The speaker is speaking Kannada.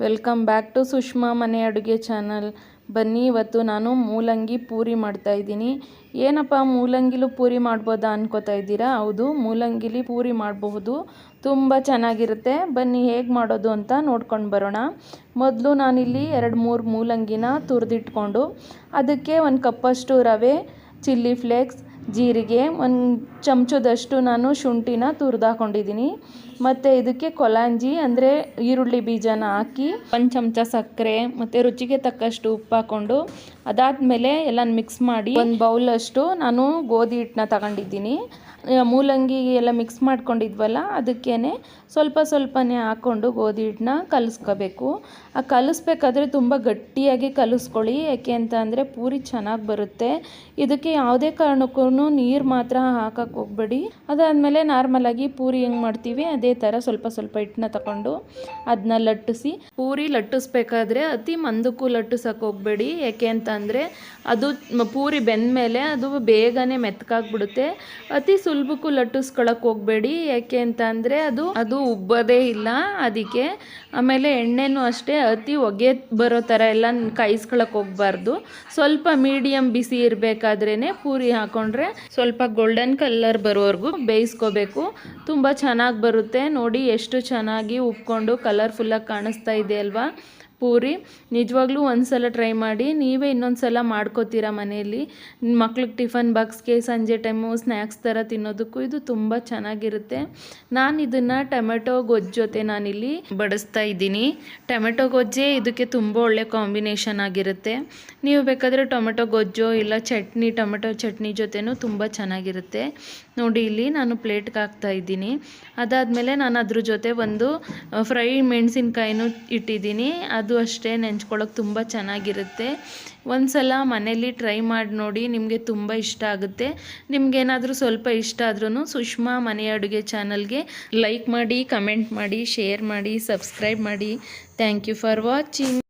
ವೆಲ್ಕಮ್ ಬ್ಯಾಕ್ ಟು ಸುಷ್ಮಾ ಮನೆ ಅಡುಗೆ ಚಾನಲ್. ಬನ್ನಿ, ಇವತ್ತು ನಾನು ಮೂಲಂಗಿ ಪೂರಿ ಮಾಡ್ತಾಯಿದ್ದೀನಿ. ಏನಪ್ಪ ಮೂಲಂಗಿಲೂ ಪೂರಿ ಮಾಡ್ಬೋದಾ ಅನ್ಕೋತಾ ಇದ್ದೀರಾ? ಹೌದು, ಮೂಲಂಗಿಲಿ ಪೂರಿ ಮಾಡಬಹುದು, ತುಂಬ ಚೆನ್ನಾಗಿರುತ್ತೆ. ಬನ್ನಿ ಹೇಗೆ ಮಾಡೋದು ಅಂತ ನೋಡ್ಕೊಂಡು ಬರೋಣ. ಮೊದಲು ನಾನಿಲ್ಲಿ 2-3 ಮೂಲಂಗಿನ ತುರಿದಿಟ್ಕೊಂಡು ಅದಕ್ಕೆ 1 ಕಪ್ಪಷ್ಟು ರವೆ, ಚಿಲ್ಲಿ ಫ್ಲೇಕ್ಸ್, ಜೀರಿಗೆ, 1 ಚಮಚದಷ್ಟು ನಾನು ಶುಂಠಿನ ತುರಿದಾಕೊಂಡಿದ್ದೀನಿ. ಮತ್ತು ಇದಕ್ಕೆ ಕೊಲಾಂಜಿ ಅಂದರೆ ಈರುಳ್ಳಿ ಬೀಜನ ಹಾಕಿ 1 ಚಮಚ ಸಕ್ಕರೆ ಮತ್ತು ರುಚಿಗೆ ತಕ್ಕಷ್ಟು ಉಪ್ಪು ಹಾಕ್ಕೊಂಡು ಅದಾದಮೇಲೆ ಎಲ್ಲ ಮಿಕ್ಸ್ ಮಾಡಿ 1 ಬೌಲಷ್ಟು ನಾನು ಗೋಧಿ ಹಿಟ್ಟನ್ನ ತಗೊಂಡಿದ್ದೀನಿ. ಮೂಲಂಗಿ ಎಲ್ಲ ಮಿಕ್ಸ್ ಮಾಡ್ಕೊಂಡಿದ್ವಲ್ಲ, ಅದಕ್ಕೇ ಸ್ವಲ್ಪನೇ ಹಾಕ್ಕೊಂಡು ಗೋಧಿ ಹಿಟ್ಟನ್ನ ಕಲಿಸ್ಕೋಬೇಕು. ಆ ಕಲಿಸ್ಬೇಕಾದ್ರೆ ತುಂಬ ಗಟ್ಟಿಯಾಗಿ ಕಲಿಸ್ಕೊಳ್ಳಿ, ಯಾಕೆ ಅಂತ ಅಂದರೆ ಪೂರಿ ಚೆನ್ನಾಗಿ ಬರುತ್ತೆ. ಇದಕ್ಕೆ ಯಾವುದೇ ಕಾರಣಕ್ಕೂ ನೀರು ಮಾತ್ರ ಹಾಕಕ್ಕೆ ಹೋಗಬೇಡಿ. ಅದಾದಮೇಲೆ ನಾರ್ಮಲಾಗಿ ಪೂರಿ ಹೆಂಗೆ ಮಾಡ್ತೀವಿ ಅದೇ ಥರ ಸ್ವಲ್ಪ ಹಿಟ್ಟನ್ನ ತಗೊಂಡು ಅದನ್ನ ಲಟ್ಟಿಸಿ, ಪೂರಿ ಲಟ್ಟಿಸ್ಬೇಕಾದ್ರೆ ಅತಿ ಮಂದಕ್ಕೂ ಲಟ್ಟಿಸೋಕೆ ಹೋಗಬೇಡಿ. ಯಾಕೆ ಅಂತ ಅಂದರೆ ಅದು ಪೂರಿ ಬೆಂದಮೇಲೆ ಅದು ಬೇಗನೆ ಮೆತ್ತಗಾಗ್ಬಿಡುತ್ತೆ. ಅತಿ ಸುಲಭಕ್ಕೂ ಲಟ್ಟಿಸ್ಕೊಳಕ್ಕೆ ಹೋಗಬೇಡಿ, ಯಾಕೆ ಅಂತ ಅಂದರೆ ಅದು ಉಬ್ಬೋದೇ ಇಲ್ಲ ಅದಕ್ಕೆ. ಆಮೇಲೆ ಎಣ್ಣೆನೂ ಅಷ್ಟೇ ಅತಿ ಹೊಗೆ ಬರೋ ಥರ ಎಲ್ಲ ಕಾಯಿಸ್ಕೊಳಕ್ಕೆ ಹೋಗಬಾರ್ದು. ಸ್ವಲ್ಪ ಮೀಡಿಯಮ್ ಬಿಸಿ ಇರಬೇಕಾದ್ರೇ ಪೂರಿ ಹಾಕ್ಕೊಂಡ್ರೆ ಸ್ವಲ್ಪ ಗೋಲ್ಡನ್ ಕಲರ್ ಬರೋವರೆಗೂ ಬೇಯಿಸ್ಕೋಬೇಕು. ತುಂಬ ಚೆನ್ನಾಗಿ ಬರುತ್ತೆ. ನೋಡಿ ಎಷ್ಟು ಚೆನ್ನಾಗಿ ಉಬ್ಕೊಂಡು ಕಲರ್ಫುಲ್ಲಾಗಿ ಕಾಣಿಸ್ತಾ ಇದೆ ಅಲ್ವಾ ಪೂರಿ. ನಿಜವಾಗ್ಲೂ ಒಂದ್ಸಲ ಟ್ರೈ ಮಾಡಿ, ನೀವೇ ಇನ್ನೊಂದು ಸಲ ಮಾಡ್ಕೋತೀರಾ ಮನೆಯಲ್ಲಿ. ಮಕ್ಳಿಗೆ ಟಿಫನ್ ಬಾಕ್ಸ್ಗೆ, ಸಂಜೆ ಟೈಮು ಸ್ನ್ಯಾಕ್ಸ್ ಥರ ತಿನ್ನೋದಕ್ಕೂ ಇದು ತುಂಬ ಚೆನ್ನಾಗಿರುತ್ತೆ. ನಾನು ಇದನ್ನು ಟೊಮೆಟೊ ಗೊಜ್ಜು ಜೊತೆ ನಾನಿಲ್ಲಿ ಬಡಿಸ್ತಾ ಇದ್ದೀನಿ. ಟೊಮೆಟೊ ಗೊಜ್ಜೇ ಇದಕ್ಕೆ ತುಂಬ ಒಳ್ಳೆ ಕಾಂಬಿನೇಷನ್ ಆಗಿರುತ್ತೆ. ನೀವು ಬೇಕಾದರೆ ಟೊಮೆಟೊ ಗೊಜ್ಜು ಇಲ್ಲ ಚಟ್ನಿ, ಟೊಮೆಟೊ ಚಟ್ನಿ ಜೊತೆನೂ ತುಂಬ ಚೆನ್ನಾಗಿರುತ್ತೆ. ನೋಡಿ, ಇಲ್ಲಿ ನಾನು ಪ್ಲೇಟ್ಗೆ ಹಾಕ್ತಾ ಇದ್ದೀನಿ. ಅದಾದಮೇಲೆ ನಾನು ಅದ್ರ ಜೊತೆ ಒಂದು ಫ್ರೈ ಮೆಣಸಿನ್ಕಾಯಿನೂ ಇಟ್ಟಿದ್ದೀನಿ. ಅದು ಅಷ್ಟೇ ನೆಂಚ್ಕೊಳ್ಳೋಕೆ ತುಂಬ ಚೆನ್ನಾಗಿರುತ್ತೆ. ಒಂದು ಸಲ ಮನೇಲಿ ಟ್ರೈ ಮಾಡಿ ನೋಡಿ, ನಿಮಗೆ ತುಂಬ ಇಷ್ಟ ಆಗುತ್ತೆ. ನಿಮಗೇನಾದರೂ ಸ್ವಲ್ಪ ಇಷ್ಟ ಆದ್ರೂ ಸುಷ್ಮಾ ಮನೆ ಅಡುಗೆ ಚಾನಲ್ಗೆ ಲೈಕ್ ಮಾಡಿ, ಕಮೆಂಟ್ ಮಾಡಿ, ಶೇರ್ ಮಾಡಿ, ಸಬ್ಸ್ಕ್ರೈಬ್ ಮಾಡಿ. Thank you for watching.